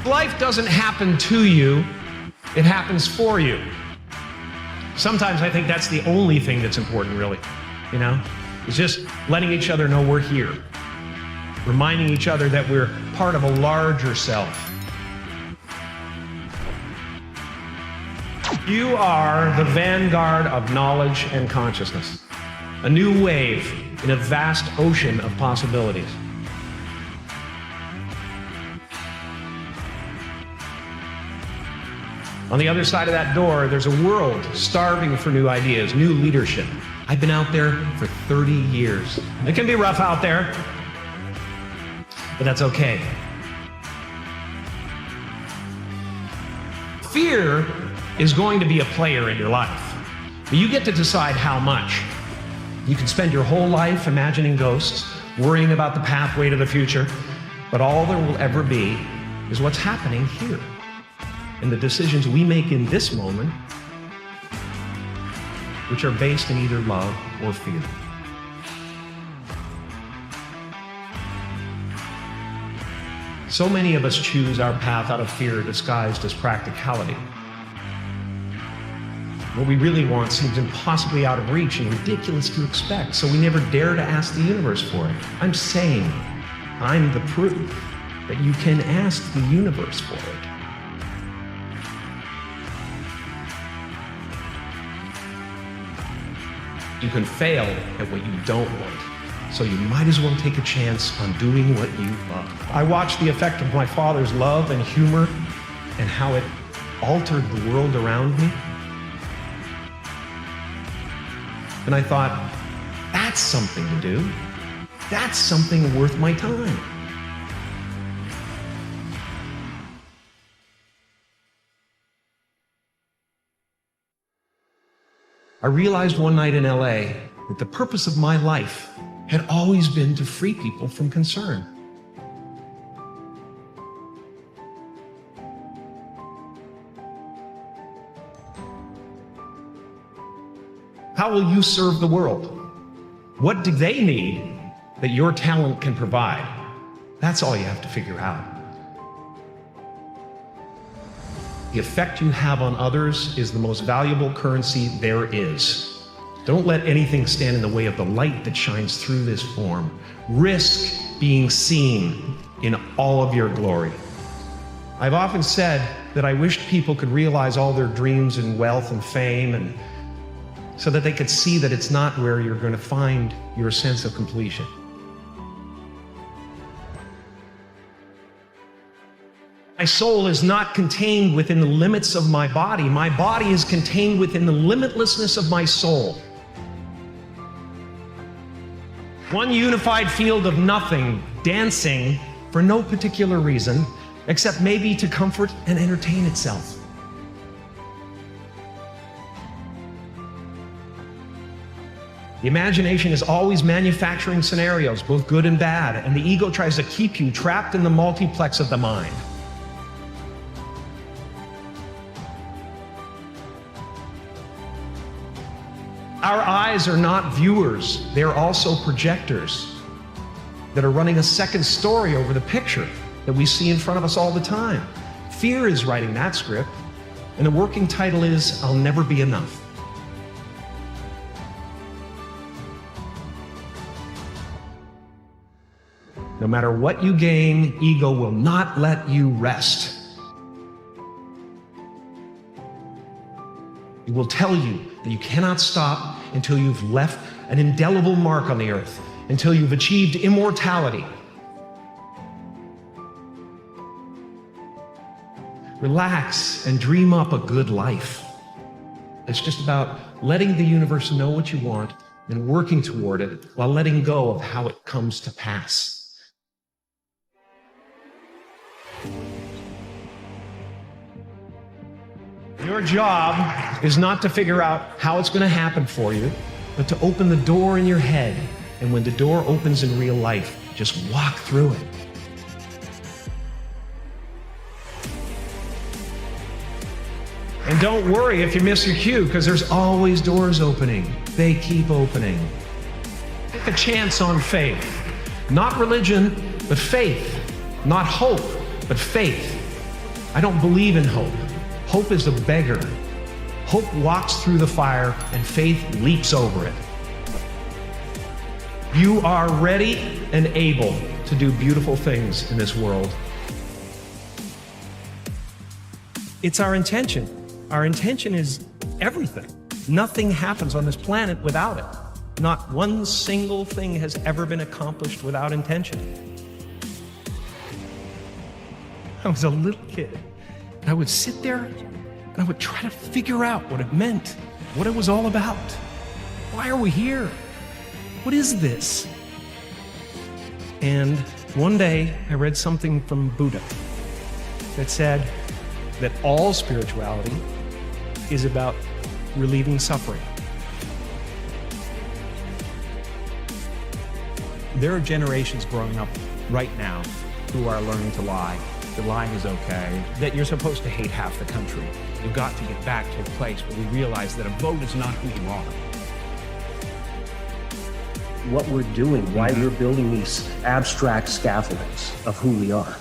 Life doesn't happen to you, it happens for you. Sometimes I think that's the only thing that's important, really, you know? It's just letting each other know we're here. Reminding each other that we're part of a larger self. You are the vanguard of knowledge and consciousness. A new wave in a vast ocean of possibilities. On the other side of that door, there's a world starving for new ideas, new leadership. I've been out there for 30 years. It can be rough out there, but that's okay. Fear is going to be a player in your life, but you get to decide how much. You can spend your whole life imagining ghosts, worrying about the pathway to the future, but all there will ever be is what's happening here. And the decisions we make in this moment, which are based in either love or fear. So many of us choose our path out of fear disguised as practicality. What we really want seems impossibly out of reach and ridiculous to expect, so we never dare to ask the universe for it. I'm saying, I'm the proof that you can ask the universe for it. You can fail at what you don't want, so you might as well take a chance on doing what you love. I watched the effect of my father's love and humor and how it altered the world around me. And I thought, that's something to do. That's something worth my time. I realized one night in LA that the purpose of my life had always been to free people from concern. How will you serve the world? What do they need that your talent can provide? That's all you have to figure out. The effect you have on others is the most valuable currency there is. Don't let anything stand in the way of the light that shines through this form. Risk being seen in all of your glory. I've often said that I wished people could realize all their dreams and wealth and fame, and so that they could see that it's not where you're going to find your sense of completion. My soul is not contained within the limits of my body. My body is contained within the limitlessness of my soul. One unified field of nothing, dancing for no particular reason, except maybe to comfort and entertain itself. The imagination is always manufacturing scenarios, both good and bad, and the ego tries to keep you trapped in the multiplex of the mind. Our eyes are not viewers, they're also projectors that are running a second story over the picture that we see in front of us all the time. Fear is writing that script, and the working title is, I'll Never Be Enough. No matter what you gain, ego will not let you rest. It will tell you that you cannot stop until you've left an indelible mark on the earth, until you've achieved immortality. Relax and dream up a good life. It's just about letting the universe know what you want and working toward it while letting go of how it comes to pass. Your job is not to figure out how it's going to happen for you, but to open the door in your head. And when the door opens in real life, just walk through it. And don't worry if you miss your cue, because there's always doors opening. They keep opening. Take a chance on faith. Not religion, but faith. Not hope, but faith. I don't believe in hope. Hope is a beggar. Hope walks through the fire and faith leaps over it. You are ready and able to do beautiful things in this world. It's our intention. Our intention is everything. Nothing happens on this planet without it. Not one single thing has ever been accomplished without intention. I was a little kid, and I would sit there and I would try to figure out what it meant, what it was all about. Why are we here? What is this? And one day I read something from Buddha that said that all spirituality is about relieving suffering. There are generations growing up right now who are learning to lie. The lying is okay, that you're supposed to hate half the country. You've got to get back to a place where we realize that a vote is not who you are. What we're doing, why we're building these abstract scaffoldings of who we are.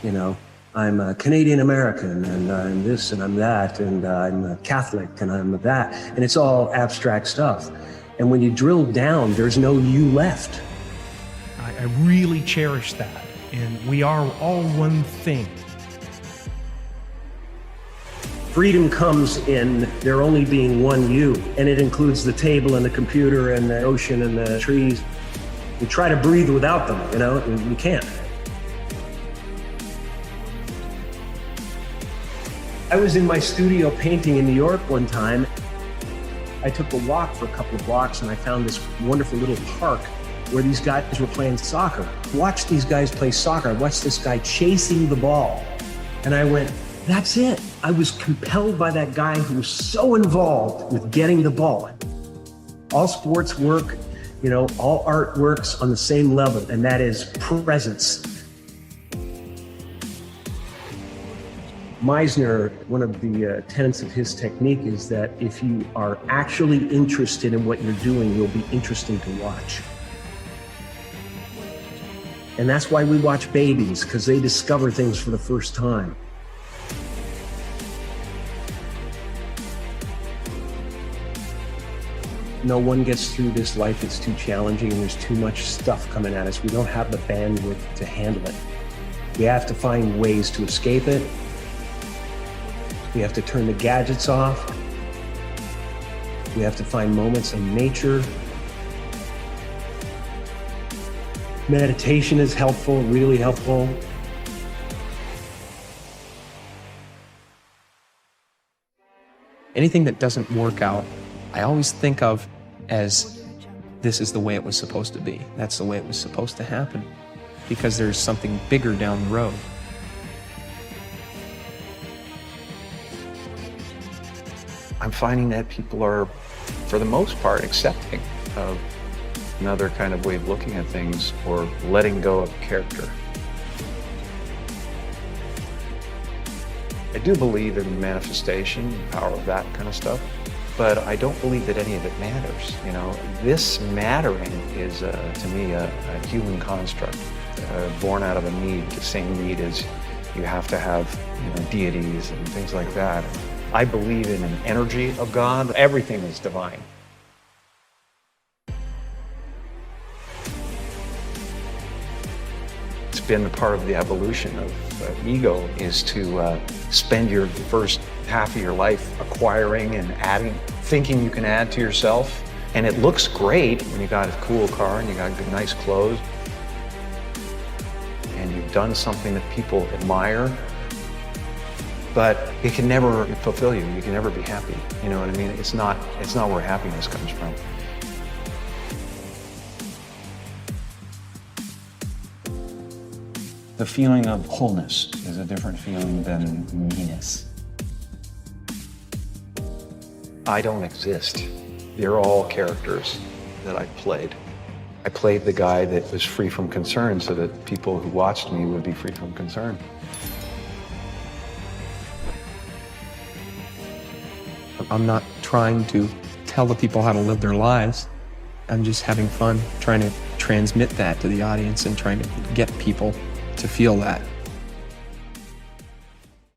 You know, I'm a Canadian American, and I'm this, and I'm that, and I'm a Catholic, and I'm that, and it's all abstract stuff. And when you drill down, there's no you left. I really cherish that, and we are all one thing. Freedom comes in there only being one you, and it includes the table and the computer and the ocean and the trees. We try to breathe without them, you know, and we can't. I was in my studio painting in New York one time. I took a walk for a couple of blocks and I found this wonderful little park where these guys were playing soccer. Watched these guys play soccer. I watched this guy chasing the ball. And I went, that's it. I was compelled by that guy who was so involved with getting the ball. All sports work, you know, all art works on the same level, and that is presence. Meisner, one of the tenets of his technique is that if you are actually interested in what you're doing, you'll be interesting to watch. And that's why we watch babies, because they discover things for the first time. No one gets through this life. It's too challenging and there's too much stuff coming at us. We don't have the bandwidth to handle it. We have to find ways to escape it. We have to turn the gadgets off. We have to find moments in nature. Meditation is helpful, really helpful. Anything that doesn't work out, I always think of as this is the way it was supposed to be. That's the way it was supposed to happen, because there's something bigger down the road. I'm finding that people are, for the most part, accepting of another kind of way of looking at things or letting go of character. I do believe in manifestation, the power of that kind of stuff, but I don't believe that any of it matters. You know, this mattering is, to me, a human construct, born out of a need, the same need as you have to have, you know, deities and things like that. I believe in an energy of God. Everything is divine. It's been a part of the evolution of ego, is to spend your first half of your life acquiring and adding, thinking you can add to yourself. And it looks great when you got a cool car and you got good, nice clothes, and you've done something that people admire. But it can never fulfill you. You can never be happy. You know what I mean? It's not where happiness comes from. The feeling of wholeness is a different feeling than meanness. I don't exist. They're all characters that I played. I played the guy that was free from concern so that people who watched me would be free from concern. I'm not trying to tell the people how to live their lives. I'm just having fun trying to transmit that to the audience and trying to get people to feel that.